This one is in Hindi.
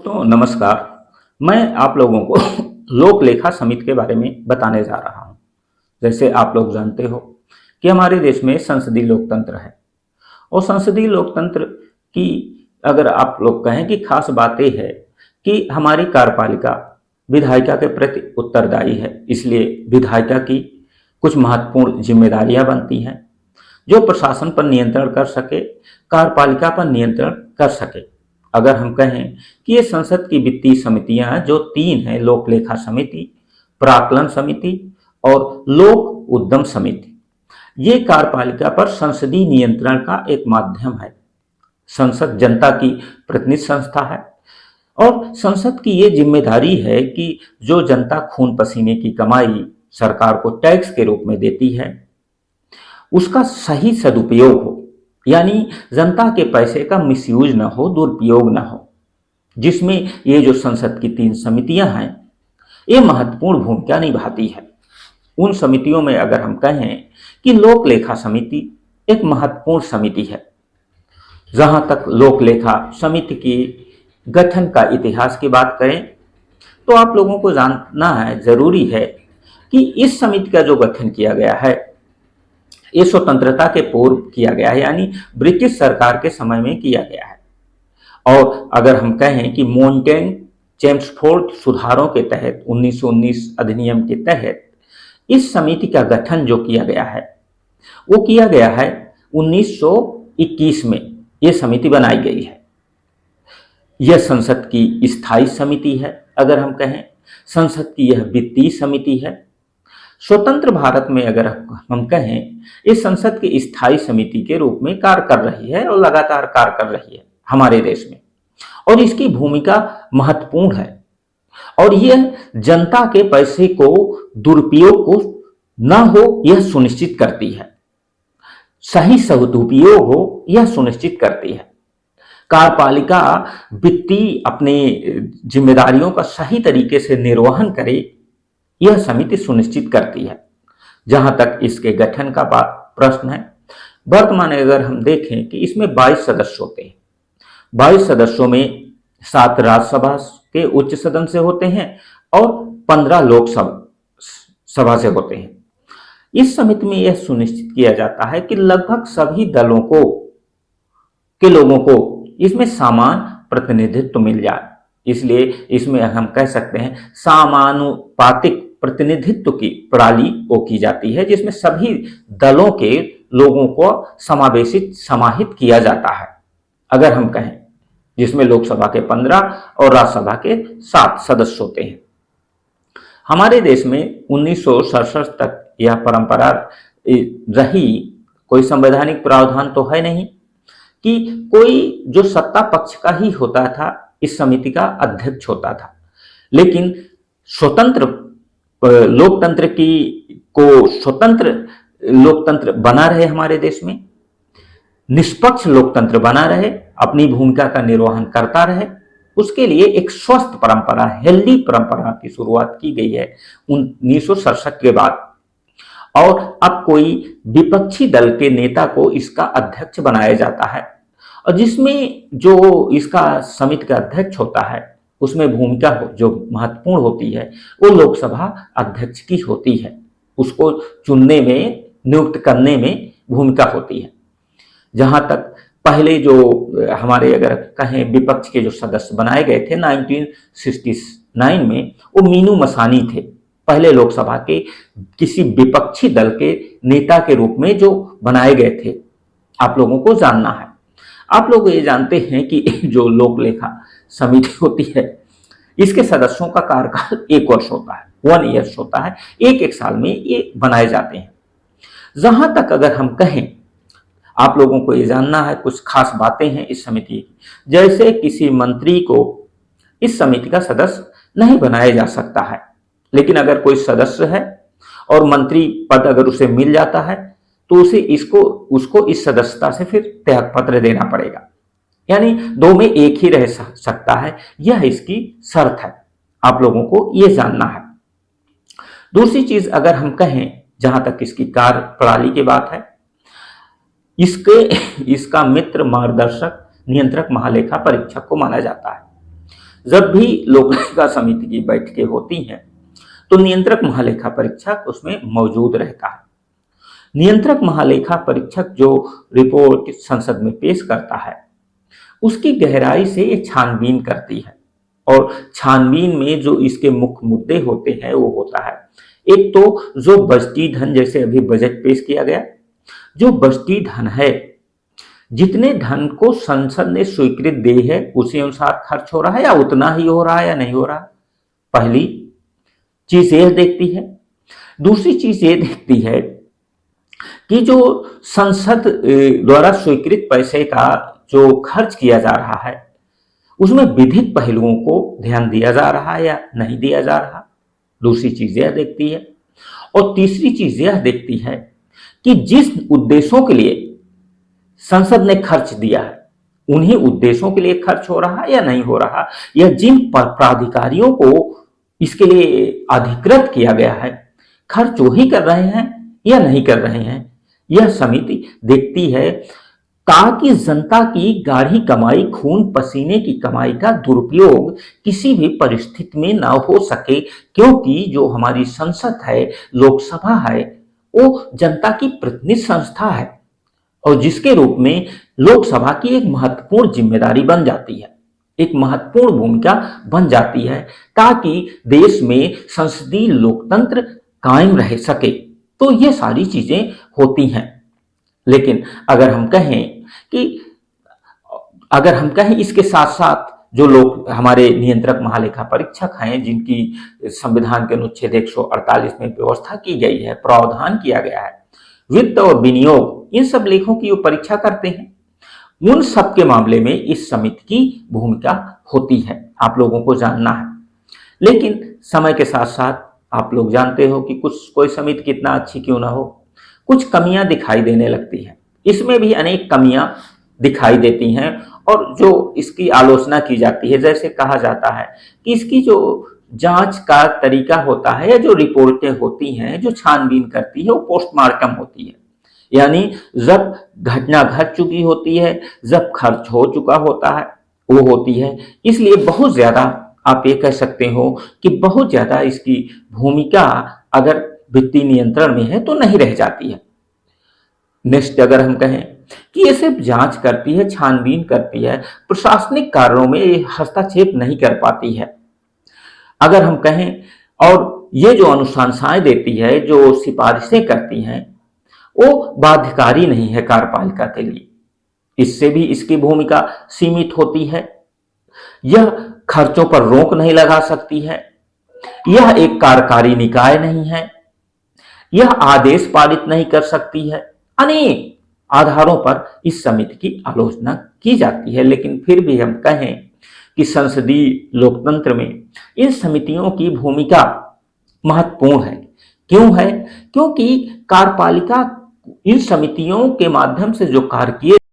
दोस्तों नमस्कार। मैं आप लोगों को लोक लेखा समिति के बारे में बताने जा रहा हूं। जैसे आप लोग जानते हो कि हमारे देश में संसदीय लोकतंत्र है और संसदीय लोकतंत्र की अगर आप लोग कहें कि खास बात यह है कि हमारी कार्यपालिका विधायिका के प्रति उत्तरदायी है। इसलिए विधायिका की कुछ महत्वपूर्ण जिम्मेदारियां बनती हैं जो प्रशासन पर नियंत्रण कर सके, कार्यपालिका पर नियंत्रण कर सके। अगर हम कहें कि ये संसद की वित्तीय समितियां जो तीन हैं, लोक लेखा समिति, प्राक्कलन समिति और लोक उद्यम समिति, ये कार्यपालिका पर संसदीय नियंत्रण का एक माध्यम है। संसद जनता की प्रतिनिधि संस्था है और संसद की ये जिम्मेदारी है कि जो जनता खून पसीने की कमाई सरकार को टैक्स के रूप में देती है उसका सही सदुपयोग हो, यानी जनता के पैसे का मिसयूज ना हो, दुरुपयोग ना हो, जिसमें ये जो संसद की तीन समितियां हैं ये महत्वपूर्ण भूमिका निभाती है। उन समितियों में अगर हम कहें कि लोक लेखा समिति एक महत्वपूर्ण समिति है। जहां तक लोक लेखा समिति की गठन का इतिहास की बात करें तो आप लोगों को जानना है, जरूरी है कि इस समिति का जो गठन किया गया है ये स्वतंत्रता के पूर्व किया गया है, यानी ब्रिटिश सरकार के समय में किया गया है। और अगर हम कहें कि मोंटेन चेम्सफोर्ड सुधारों के तहत 1919 अधिनियम के तहत इस समिति का गठन जो किया गया है वो किया गया है 1921 में ये समिति बनाई गई है। यह संसद की स्थायी समिति है। अगर हम कहें संसद की यह वित्तीय समिति है। स्वतंत्र भारत में अगर हम कहें इस संसद की स्थायी समिति के रूप में कार्य कर रही है और लगातार कार्य कर रही है हमारे देश में, और इसकी भूमिका महत्वपूर्ण है और यह जनता के पैसे को दुरुपयोग को न हो यह सुनिश्चित करती है, सही सदुपयोग हो यह सुनिश्चित करती है। कार्यपालिका वित्तीय अपने जिम्मेदारियों का सही तरीके से निर्वहन करे यह समिति सुनिश्चित करती है। जहां तक इसके गठन का प्रश्न है, वर्तमान अगर हम देखें कि इसमें 22 सदस्य होते हैं। 22 सदस्यों में 7 राज्यसभा के उच्च सदन से होते हैं और 15 लोकसभा से होते हैं। इस समिति में यह सुनिश्चित किया जाता है कि लगभग सभी दलों के लोगों को इसमें समान प्रतिनिधित्व मिल जाए। इसलिए इसमें हम कह सकते हैं समानुपातिक प्रतिनिधित्व की प्रणाली वो की जाती है, जिसमें सभी दलों के लोगों को समाहित किया जाता है। अगर हम कहें जिसमें लोकसभा के 15 और राज्यसभा के 7 सदस्य होते हैं। हमारे देश में 1967 तक यह परंपरा रही। कोई संवैधानिक प्रावधान तो है नहीं कि कोई जो सत्ता पक्ष का ही होता था इस समिति का अध्यक्ष होता था, लेकिन स्वतंत्र स्वतंत्र लोकतंत्र बना रहे हमारे देश में, निष्पक्ष लोकतंत्र बना रहे, अपनी भूमिका का निर्वहन करता रहे, उसके लिए एक स्वस्थ परंपरा, हेल्दी परंपरा की शुरुआत की गई है 1967 के बाद। और अब कोई विपक्षी दल के नेता को इसका अध्यक्ष बनाया जाता है और जिसमें जो इसका समिति का अध्यक्ष होता है उसमें भूमिका जो महत्वपूर्ण होती है वो लोकसभा अध्यक्ष की होती है। उसको चुनने में, नियुक्त करने में भूमिका होती है। जहां तक पहले जो हमारे अगर कहें विपक्ष के जो सदस्य बनाए गए थे 1969 में, वो मीनू मसानी थे, पहले लोकसभा के किसी विपक्षी दल के नेता के रूप में जो बनाए गए थे। आप लोगों को जानना है, आप लोग ये जानते हैं कि जो लोक लेखा समिति होती है इसके सदस्यों का कार्यकाल 1 वर्ष होता है, 1 ईयर होता है। एक साल में ये बनाए जाते हैं। जहां तक अगर हम कहें, आप लोगों को ये जानना है, कुछ खास बातें हैं इस समिति की। जैसे किसी मंत्री को इस समिति का सदस्य नहीं बनाया जा सकता है, लेकिन अगर कोई सदस्य है और मंत्री पद अगर उसे मिल जाता है तो उसे उसको इस सदस्यता से फिर त्यागपत्र देना पड़ेगा, यानी 2 में एक ही रह सकता है। यह इसकी शर्त है, आप लोगों को यह जानना है। दूसरी चीज अगर हम कहें, जहां तक इसकी कार्य प्रणाली की बात है, इसका मित्र, मार्गदर्शक, नियंत्रक, महालेखा परीक्षक को माना जाता है। जब भी लोक लेखा समिति की बैठकें होती हैं तो नियंत्रक महालेखा परीक्षक उसमें मौजूद रहता है। नियंत्रक महालेखा परीक्षक जो रिपोर्ट संसद में पेश करता है उसकी गहराई से ये छानबीन करती है, और छानबीन में जो इसके मुख्य मुद्दे होते हैं वो होता है, एक तो जो बजटी धन, जैसे अभी बजट पेश किया गया, जो बजटी धन है, जितने धन को संसद ने स्वीकृत दी है उसी अनुसार खर्च हो रहा है या उतना ही हो रहा है या नहीं हो रहा। पहली चीज यह देखती है। दूसरी चीज ये देखती है कि जो संसद द्वारा स्वीकृत पैसे का जो खर्च किया जा रहा है उसमें विधिक पहलुओं को ध्यान दिया जा रहा है या नहीं दिया जा रहा। दूसरी चीज यह देखती है। और तीसरी चीज यह देखती है कि जिस उद्देश्यों के लिए संसद ने खर्च दिया है उन्हीं उद्देश्यों के लिए खर्च हो रहा है या नहीं हो रहा, या जिन प्राधिकारियों को इसके लिए अधिकृत किया गया है खर्च वही कर रहे हैं या नहीं कर रहे हैं। यह समिति देखती है ताकि जनता की गाढ़ी कमाई, खून पसीने की कमाई का दुरुपयोग किसी भी परिस्थिति में ना हो सके, क्योंकि जो हमारी संसद है, लोकसभा है, वो जनता की प्रतिनिधि संस्था है और जिसके रूप में लोकसभा की एक महत्वपूर्ण जिम्मेदारी बन जाती है, एक महत्वपूर्ण भूमिका बन जाती है ताकि देश में संसदीय लोकतंत्र कायम रह सके। तो ये सारी चीजें होती हैं। लेकिन अगर हम कहें इसके साथ साथ जो लोग हमारे नियंत्रक महालेखा परीक्षक हैं, जिनकी संविधान के अनुच्छेद 148 में व्यवस्था की गई है, प्रावधान किया गया है, वित्त और विनियोग, इन सब लेखों की वो परीक्षा करते हैं, उन सब के मामले में इस समिति की भूमिका होती है, आप लोगों को जानना है। लेकिन समय के साथ साथ आप लोग जानते हो कि कोई समिति कितना अच्छी क्यों ना हो, कुछ कमियां दिखाई देने लगती हैं। इसमें भी अनेक कमियां दिखाई देती हैं और जो इसकी आलोचना की जाती है, जैसे कहा जाता है कि इसकी जो जांच का तरीका होता है या जो रिपोर्टें होती हैं, जो छानबीन करती है, वो पोस्टमार्टम होती है, यानी जब घटना घट चुकी होती है, जब खर्च हो चुका होता है, वो होती है। इसलिए बहुत ज्यादा आप ये कह सकते हो कि बहुत ज्यादा इसकी भूमिका अगर वित्तीय नियंत्रण में है तो नहीं रह जाती है। नेक्स्ट अगर हम कहें कि ये सिर्फ जांच करती है, छानबीन करती है, प्रशासनिक कार्यों में ये हस्तक्षेप नहीं कर पाती है। अगर हम कहें, और ये जो अनुशंसाएं देती है, जो सिफारिशें करती हैं, वो बाध्यकारी नहीं है कार्यपालिका के लिए, इससे भी इसकी भूमिका सीमित होती है। यह खर्चों पर रोक नहीं लगा सकती है, यह एक कार्यकारी निकाय नहीं है, यह आदेश पारित नहीं कर सकती है। अनेक आधारों पर इस समिति की आलोचना की जाती है। लेकिन फिर भी हम कहें कि संसदीय लोकतंत्र में इन समितियों की भूमिका महत्वपूर्ण है। क्यों है? क्योंकि कार्यपालिका इन समितियों के माध्यम से जो कार्य किए